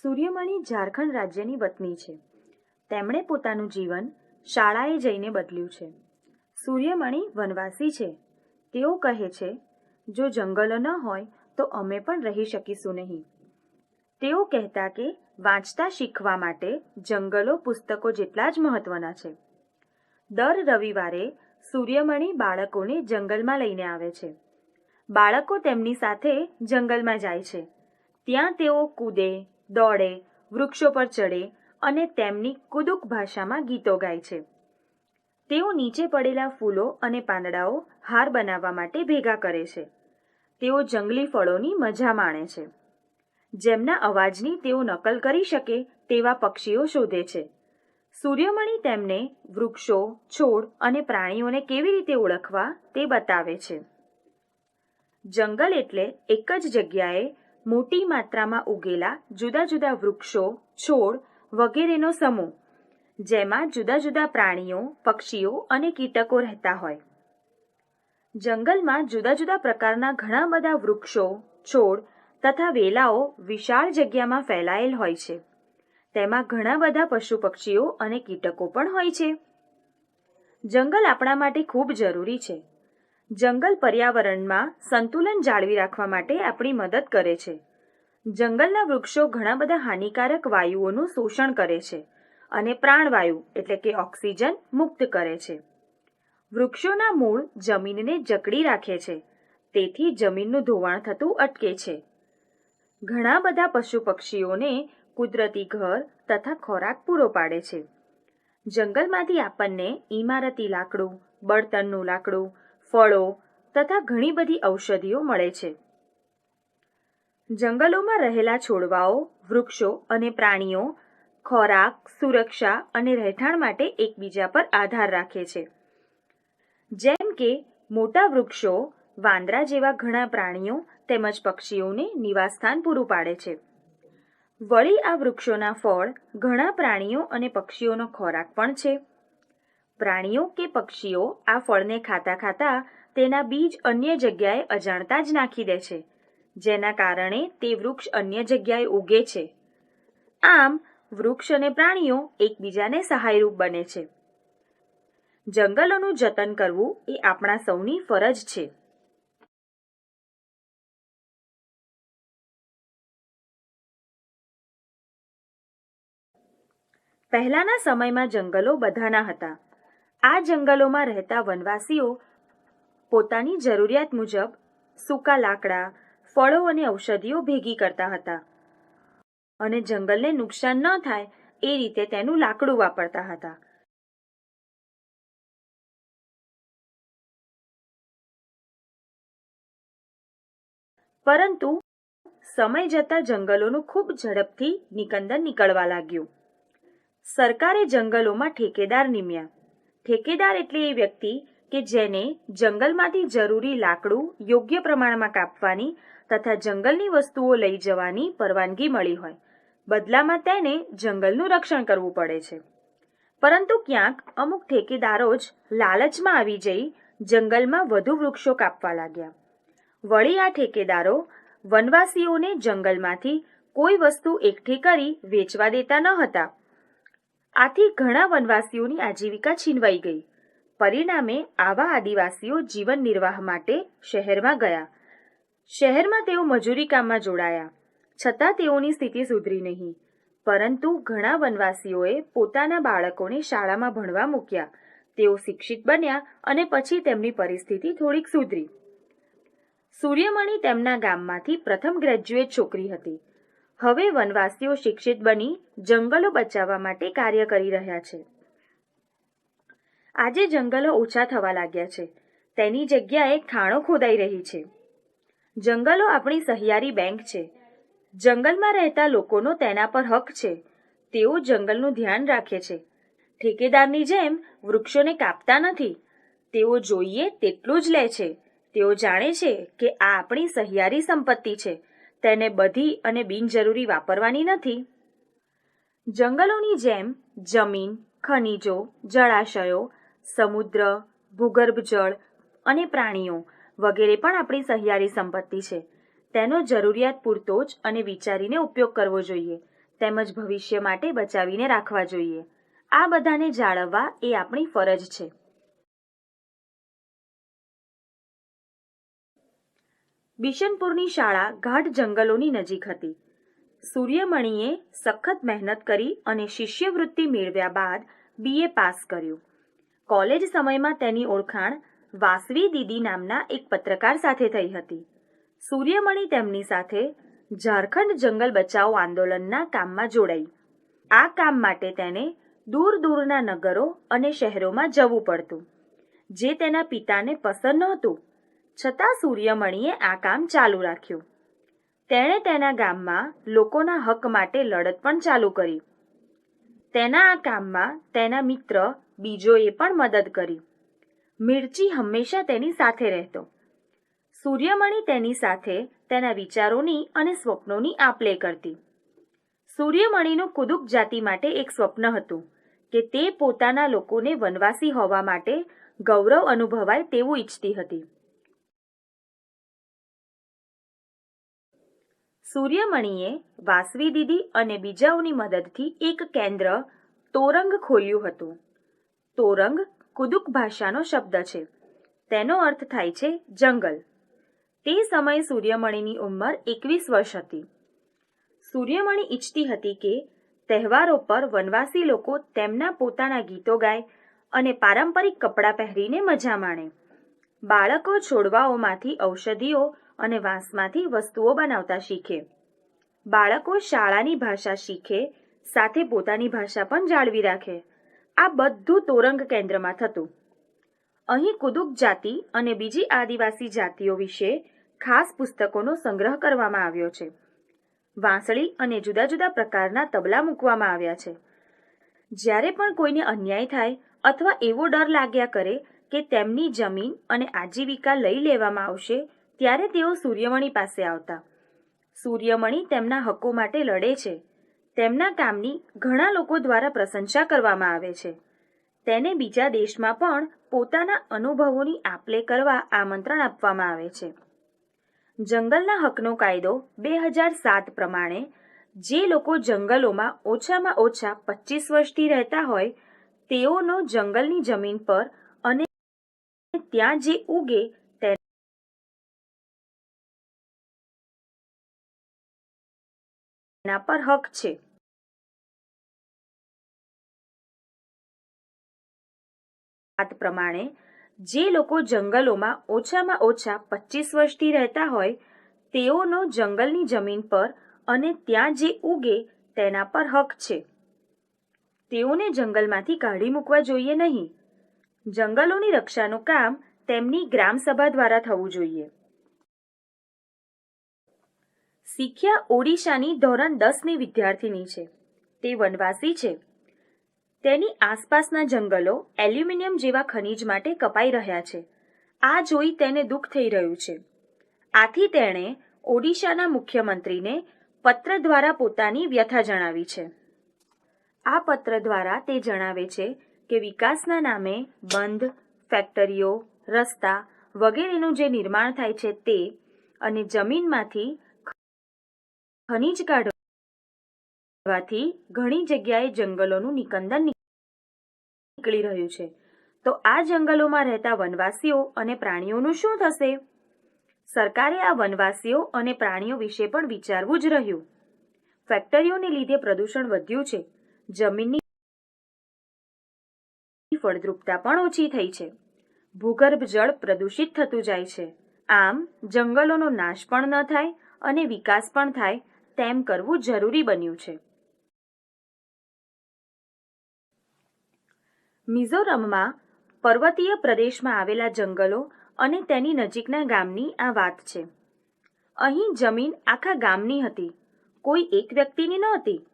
સૂર્યમણી ઝારખંડ રાજ્યની વતની છે. તેમણે પોતાનું જીવન શાળાએ જઈને બદલ્યું છે. સૂર્યમણી વનવાસી છે. તેઓ કહે છે, જો જંગલો ન હોય તો અમે પણ રહી શકીશું નહીં. તેઓ કહેતા કે વાંચતા શીખવા માટે જંગલો પુસ્તકો જેટલા જ મહત્વના છે. દર રવિવારે સૂર્યમણી બાળકોને જંગલમાં લઈને આવે છે. બાળકો તેમની સાથે જંગલમાં જાય છે. ત્યાં તેઓ કૂદે, દોડે, વૃક્ષો પર ચડે અને તેમની કુદુક ભાષામાં ગીતો ગાય છે. તેઓ નીચે પડેલા ફૂલો અને પાંદડાઓ હાર બનાવવા માટે ભેગા કરે છે. તેઓ જંગલી ફળોની મજા માણે છે. જેમના અવાજની તેઓ નકલ કરી શકે તેવા પક્ષીઓ શોધે છે. સૂર્યમણી તેમને વૃક્ષો, છોડ અને પ્રાણીઓને કેવી રીતે ઓળખવા તે બતાવે છે. જંગલ એટલે એક જ જગ્યાએ મોટી માત્રામાં ઉગેલા જુદા જુદા વૃક્ષો, છોડ વગેરેનો સમૂહ, જેમાં જુદા જુદા પ્રાણીઓ, પક્ષીઓ અને કીટકો રહેતા હોય. જંગલમાં જુદા જુદા પ્રકારના ઘણા બધા વૃક્ષો, છોડ તથા વેલાઓ વિશાળ જગ્યામાં ફેલાયેલ હોય છે. તેમાં ઘણા બધા પશુ પક્ષીઓ અને કીટકો પણ હોય છે. જંગલ આપણા માટે ખૂબ જરૂરી છે. જંગલ પર્યાવરણમાં સંતુલન જાળવી રાખવા માટે આપણી મદદ કરે છે. જંગલના વૃક્ષો ઘણા બધા હાનિકારક વાયુઓનું શોષણ કરે છે અને પ્રાણવાયુ એટલે કે ઓક્સિજન મુક્ત કરે છે. વૃક્ષોના મૂળ જમીનને જકડી રાખે છે. તેથી જમીનનું ધોવાણ થતું અટકે છે. ઘણા બધા પશુ પક્ષીઓને કુદરતી ઘર તથા ખોરાક પૂરો પાડે છે. જંગલમાંથી આપણને ઇમારતી લાકડું, બળતણનું લાકડું, ફળો તથા ઘણી બધી ઔષધિઓ મળે છે. જંગલોમાં રહેલા છોડવાઓ, વૃક્ષો અને પ્રાણીઓ ખોરાક, સુરક્ષા અને રહેઠાણ માટે એકબીજા પર આધાર રાખે છે. જેમ કે મોટા વૃક્ષો વાંદરા જેવા ઘણા પ્રાણીઓ તેમજ પક્ષીઓને નિવાસસ્થાન પૂરું પાડે છે. વળી આ વૃક્ષોના ફળ ઘણા પ્રાણીઓ અને પક્ષીઓનો ખોરાક પણ છે. પ્રાણીઓ કે પક્ષીઓ આ ફળને ખાતા ખાતા તેના બીજ અન્ય જગ્યાએ અજાણતા જ નાખી દે છે, જેના કારણે તે વૃક્ષ અન્ય જગ્યાએ ઉગે છે. આમ વૃક્ષ અને પ્રાણીઓ એકબીજાને સહાયરૂપ બને છે. જંગલોનું જતન કરવું એ આપણા સૌની ફરજ છે. પહેલાના સમયમાં જંગલો બધાના હતા. આ જંગલોમાં રહેતા વનવાસીઓ પોતાની જરૂરિયાત મુજબ સૂકા લાકડા, ફળો અને ઔષધિઓ ભેગી કરતા હતા અને જંગલને નુકસાન ન થાય એ રીતે તેનું લાકડું વાપરતા હતા. પરંતુ સમય જતાં જંગલોનું ખૂબ ઝડપથી નિકંદન નીકળવા લાગ્યું. સરકારે જંગલોમાં ઠેકેદાર નિમ્યા. ઠેકેદાર એટલે એ વ્યક્તિ કે જેને જંગલમાંથી જરૂરી લાકડું યોગ્ય પ્રમાણમાં કાપવાની તથા જંગલની વસ્તુઓ લઈ જવાની પરવાનગી મળી હોય. બદલામાં તેને જંગલનું રક્ષણ કરવું પડે છે. પરંતુ ક્યાંક અમુક ઠેકેદારો જ લાલચમાં આવી જઈ જંગલમાં વધુ વૃક્ષો કાપવા લાગ્યા. વળી આ ઠેકેદારો વનવાસીઓને જંગલમાંથી કોઈ વસ્તુ એકઠી કરી વેચવા દેતા ન હતા. આથી ઘણા વનવાસીઓની આજીવિકા છીનવાઈ ગઈ. પરિણામે આવા આદિવાસીઓ જીવન નિર્વાહ માટે શહેરમાં ગયા. શહેરમાં તેઓ મજૂરી કામમાં જોડાયા. છતાં તેઓની સ્થિતિ સુધરી નહીં. પરંતુ ઘણા વનવાસીઓએ પોતાના બાળકોને શાળામાં ભણવા મૂક્યા. તેઓ શિક્ષિત બન્યા અને પછી તેમની પરિસ્થિતિ થોડીક સુધરી. સૂર્યમણી તેમના ગામમાંથી પ્રથમ ગ્રેજ્યુએટ છોકરી હતી. હવે વનવાસીઓ શિક્ષિત બની જંગલો બચાવવા માટે કાર્ય કરી રહ્યા છે. આજે જંગલો ઓછા થવા લાગ્યા છે. તેની જગ્યાએ ખાણો ખોદાઈ રહી છે. જંગલો આપણી સહિયારી બેંક છે. જંગલમાં રહેતા લોકોનો તેના પર હક છે. તેઓ જંગલનું ધ્યાન રાખે છે. ઠેકેદારની જેમ વૃક્ષોને કાપતા નથી. તેઓ જોઈએ તેટલું જ લે છે. તેઓ જાણે છે કે આ આપણી સહિયારી સંપત્તિ છે. તેને બધી અને બિનજરૂરી વાપરવાની નથી. જંગલોની જેમ જમીન, ખનિજો, જળાશયો, સમુદ્ર, ભૂગર્ભ જળ અને પ્રાણીઓ વગેરે પણ આપણી સહિયારી સંપત્તિ છે. તેનો જરૂરિયાત પૂરતો જ અને વિચારીને ઉપયોગ કરવો જોઈએ. તેમજ ભવિષ્ય માટે બચાવીને રાખવા જોઈએ. આ બધાને જાળવવા એ આપણી ફરજ છે. બિશનપુરની શાળા ગાઢ જંગલોની નજીક હતી. સૂર્યમણીએ સખત મહેનત કરી અને શિષ્યવૃત્તિ મેળવ્યા બાદ BA પાસ કર્યું. કોલેજ સમયમાં તેની ઓળખાણ વાસવી દીદી નામના એક પત્રકાર સાથે થઈ હતી. સૂર્યમણી તેમની સાથે ઝારખંડ જંગલ બચાવો આંદોલનના કામમાં જોડાઈ. આ કામ માટે તેને દૂર દૂરના નગરો અને શહેરોમાં જવું પડતું, જે તેના પિતાને પસંદ નહોતું. છતાં સૂર્યમણીએ આ કામ ચાલુ રાખ્યું. તેણે તેના ગામમાં લોકોના હક માટે લડત પણ ચાલુ કરી. તેના આ કામમાં તેના મિત્ર બીજોએ પણ મદદ કરી. મિર્ચી હંમેશા તેની સાથે રહેતો. સૂર્યમણી તેની સાથે તેના વિચારોની અને સ્વપ્નોની આપ-લે કરતી. સૂર્યમણીનું કુદુક જાતિ માટે એક સ્વપ્ન હતું કે તે પોતાના લોકોને વનવાસી હોવા માટે ગૌરવ અનુભવાય તેવું ઈચ્છતી હતી. સૂર્યમણીએ વાસવી દીદી અને બીજાઓની મદદથી એક કેન્દ્ર તોરંગ ખોલ્યું હતું. તોરંગ કુદુક ભાષાનો શબ્દ છે. તેનો અર્થ થાય છે જંગલ. તે સમયે સૂર્યમણીની ઉંમર 21 વર્ષ હતી. સૂર્યમણી ઈચ્છતી હતી કે તહેવારો પર વનવાસી લોકો તેમના પોતાના ગીતો ગાય અને પારંપરિક કપડાં પહેરીને મજા માણે. બાળકો છોડવાઓમાંથી ઔષધિઓ અને વાંસમાંથી વસ્તુઓ બનાવતા શીખે. બાળકો શાળાની ભાષા શીખે, સાથે પોતાની ભાષા પણ જાળવી રાખે. આ બધું તોરંગ કેન્દ્રમાં થતું. અહીં કુદુક જાતિ અને બીજી આદિવાસી જાતિઓ વિશે ખાસ પુસ્તકોનો સંગ્રહ કરવામાં આવ્યો છે. વાંસળી અને જુદા જુદા પ્રકારના તબલા મૂકવામાં આવ્યા છે. જ્યારે પણ કોઈને અન્યાય થાય અથવા એવો ડર લાગ્યા કરે કે તેમની જમીન અને આજીવિકા લઈ લેવામાં આવશે, ત્યારે તેઓ સૂર્યમણી પાસે આવતા. સૂર્યમણી તેમના હકો માટે લડે છે. તેમના કામની ઘણા લોકો દ્વારા પ્રશંસા કરવામાં આવે છે. તેને બીજા દેશમાં પણ પોતાના અનુભવોની આપ-લે કરવા આમંત્રણ આપવામાં આવે છે. જંગલના હકનો કાયદો 2007 પ્રમાણે જે લોકો જંગલોમાં ઓછામાં ઓછા 25 વર્ષથી રહેતા હોય તેઓનો જંગલની જમીન પર અને ત્યાં જે ઉગે તેના પર હક છે. પ્રમાણે જે લોકો જંગલોમાં ઓછામાં ઓછા 25 વર્ષથી રહેતા હોય તેઓનો જંગલની જમીન પર અને ત્યાં જે ઉગે તેના પર હક છે. તેઓને જંગલમાંથી કાઢી મૂકવા જોઈએ નહીં. જંગલોની રક્ષાનું કામ તેમની ગ્રામસભા દ્વારા થવું જોઈએ. શીખ્યા ઓડિશાની ધોરણ 10ની વિદ્યાર્થીની છે. તે વનવાસી છે. તેની આસપાસના જંગલો એલ્યુમિનિયમ જેવા ખનિજ માટે કપાઈ રહ્યા છે. આ જોઈ તેને દુઃખ થઈ રહ્યું છે. આથી તેણે ઓડિશાના મુખ્યમંત્રીને પત્ર દ્વારા પોતાની વ્યથા જણાવી છે. આ પત્ર દ્વારા તે જણાવે છે કે વિકાસના નામે બંધ, ફેક્ટરીઓ, રસ્તા વગેરેનું જે નિર્માણ થાય છે તે અને જમીનમાંથી ખનિજ કાઢવાથી ઘણી જગ્યાએ જંગલોનું નિકંદન નીકળી રહ્યું છે. તો આ જંગલોમાં રહેતા વનવાસીઓ અને પ્રાણીઓનું શું થશે? સરકારે આ વનવાસીઓ અને પ્રાણીઓ વિશે પણ વિચારવું જ રહ્યું. ફેક્ટરીઓને લીધે પ્રદૂષણ વધ્યું છે. જમીનની ફળદ્રુપતા પણ ઓછી થઈ છે. ભૂગર્ભ જળ પ્રદૂષિત થતું જાય છે. આમ જંગલોનો નાશ પણ ન થાય અને વિકાસ પણ થાય તેમ કરવું જરૂરી બન્યું છે. મિઝોરમમાં પર્વતીય પ્રદેશમાં આવેલા જંગલો અને તેની નજીકના ગામની આ વાત છે. અહીં જમીન આખા ગામની હતી, કોઈ એક વ્યક્તિની નહોતી.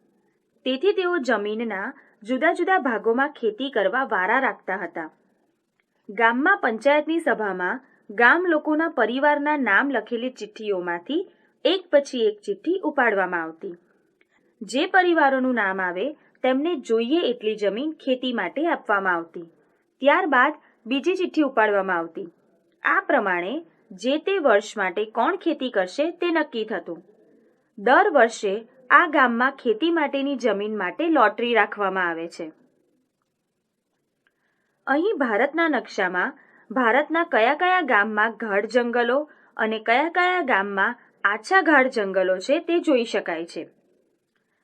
તેથી તેઓ જમીનના જુદા જુદા ભાગોમાં ખેતી કરવા વારા રાખતા હતા. ગામમાં પંચાયતની સભામાં ગામ લોકોના પરિવારના નામ લખેલી ચિઠ્ઠીઓમાંથી એક પછી એક ચિઠ્ઠી ઉપાડવામાં આવતી. જે પરિવારોનું નામ આવે તેમને જોઈએ એટલી જમીન ખેતી માટે આપવામાં આવતી. ત્યારબાદ બીજી ચિઠ્ઠી ઉપાડવામાં આવતી. આ પ્રમાણે જે તે વર્ષ માટે કોણ ખેતી કરશે તે નક્કી થતું. દર વર્ષે આ ગામમાં ખેતી માટેની જમીન માટે લોટરી રાખવામાં આવે છે. અહીં ભારતના નકશામાં ભારતના કયા કયા ગામમાં ગાઢ જંગલો અને કયા કયા ગામમાં આછા ગાઢ જંગલો છે તે જોઈ શકાય છે.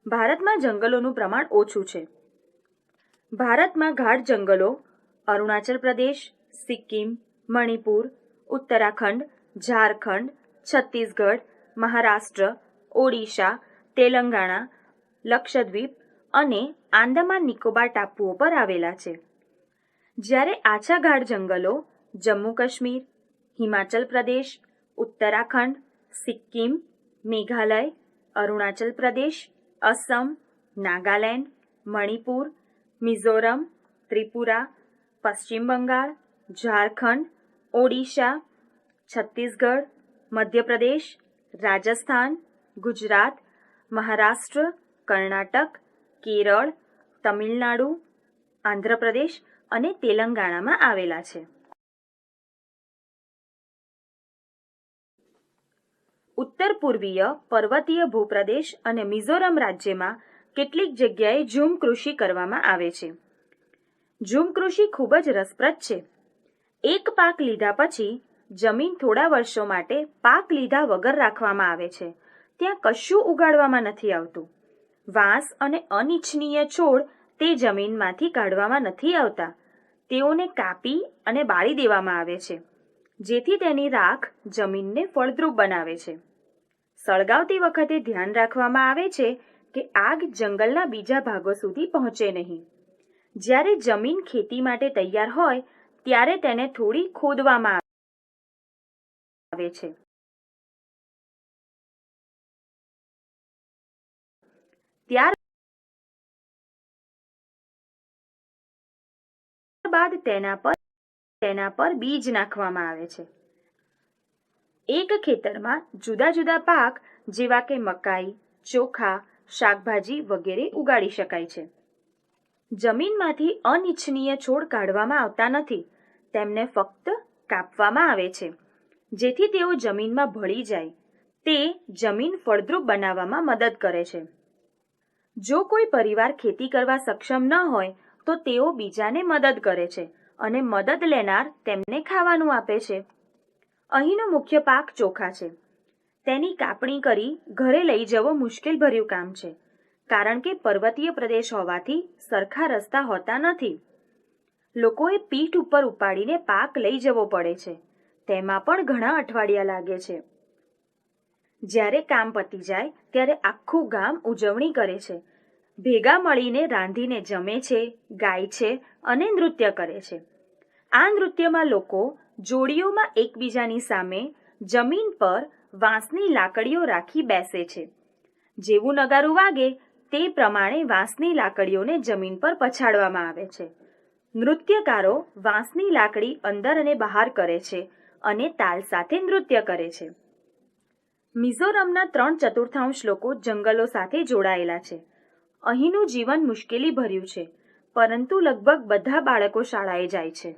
ભારતમાં જંગલોનું પ્રમાણ ઓછું છે. ભારતમાં ગાઢ જંગલો અરુણાચલ પ્રદેશ, સિક્કિમ, મણિપુર, ઉત્તરાખંડ, ઝારખંડ, છત્તીસગઢ, મહારાષ્ટ્ર, ઓડિશા, તેલંગાણા, લક્ષદ્વીપ અને આંદામાન નિકોબાર ટાપુઓ પર આવેલા છે. જ્યારે આછા ગાઢ જંગલો જમ્મુ કાશ્મીર, હિમાચલ પ્રદેશ, ઉત્તરાખંડ, સિક્કિમ, મેઘાલય, અરુણાચલ પ્રદેશ, અસમ, નાગાલેન્ડ, મણિપુર, મિઝોરમ, ત્રિપુરા, પશ્ચિમ બંગાળ, ઝારખંડ, ઓડિશા, છત્તીસગઢ, મધ્યપ્રદેશ, રાજસ્થાન, ગુજરાત, મહારાષ્ટ્ર, કર્ણાટક, કેરળ, તમિલનાડુ, આંધ્રપ્રદેશ અને તેલંગાણામાં આવેલા છે. ઉત્તર પૂર્વીય પર્વતીય ભૂપ્રદેશ અને મિઝોરમ રાજ્યમાં કેટલીક જગ્યાએ ઝૂમ કૃષિ કરવામાં આવે છે. ઝૂમ કૃષિ ખૂબ જ રસપ્રદ છે. એક પાક લીધા પછી જમીન થોડા વર્ષો માટે પાક લીધા વગર રાખવામાં આવે છે. ત્યાં કશું ઉગાડવામાં નથી આવતું. વાંસ અને અનિચ્છનીય છોડ તે જમીનમાંથી કાઢવામાં નથી આવતા. તેઓને કાપી અને બાળી દેવામાં આવે છે, જેથી તેની રાખ જમીનને ફળદ્રુપ બનાવે છે. સળગાવતી વખતે ધ્યાન રાખવામાં આવે છે કે આગ જંગલના બીજા ભાગો સુધી પહોંચે નહીં. જ્યારે જમીન ખેતી માટે તૈયાર હોય ત્યારે તેને થોડી ખોદવામાં આવે છે. ત્યારબાદ તેના પર બીજ નાખવામાં આવે છે. એક ખેતરમાં જુદા જુદા પાક જેવા કે મકાઈ, ચોખા, શાકભાજી વગેરે ઉગાડી શકાય છે. જમીનમાંથી અનિચ્છનીય છોડ કાઢવામાં આવતા નથી. તેમને ફક્ત કાપવામાં આવે છે, જેથી તેઓ જમીનમાં ભળી જાય. તે જમીન ફળદ્રુપ બનાવવામાં મદદ કરે છે. જો કોઈ પરિવાર ખેતી કરવા સક્ષમ ન હોય તો તેઓ બીજાને મદદ કરે છે અને મદદ લેનાર તેમને ખાવાનું આપે છે. અહીંનો મુખ્ય પાક ચોખા છે. તેની કાપણી કરી ઘરે લઈ જવો મુશ્કેલભર્યું કામ છે, કારણ કે પર્વતીય પ્રદેશ હોવાથી સરખા રસ્તા હોતા નથી. લોકોએ પીઠ ઉપર ઉપાડીને પાક લઈ જવો પડે છે. તેમાં પણ ઘણા અઠવાડિયા લાગે છે. જ્યારે કામ પતી જાય ત્યારે આખું ગામ ઉજવણી કરે છે. ભેગા મળીને રાંધીને જમે છે, ગાય છે અને નૃત્ય કરે છે. આ નૃત્યમાં લોકો જોડીઓમાં એકબીજાની સામે જમીન પર વાંસની લાકડીઓ રાખી બેસે છે. જેવું નગારું વાગે તે પ્રમાણે વાંસની લાકડીઓને જમીન પર પછાડવામાં આવે છે. નૃત્યકારો વાંસની લાકડી અંદર અને બહાર કરે છે અને તાલ સાથે નૃત્ય કરે છે. મિઝોરમના 3/4 લોકો જંગલો સાથે જોડાયેલા છે. અહીંનું જીવન મુશ્કેલી ભર્યું છે, પરંતુ લગભગ બધા બાળકો શાળાએ જાય છે.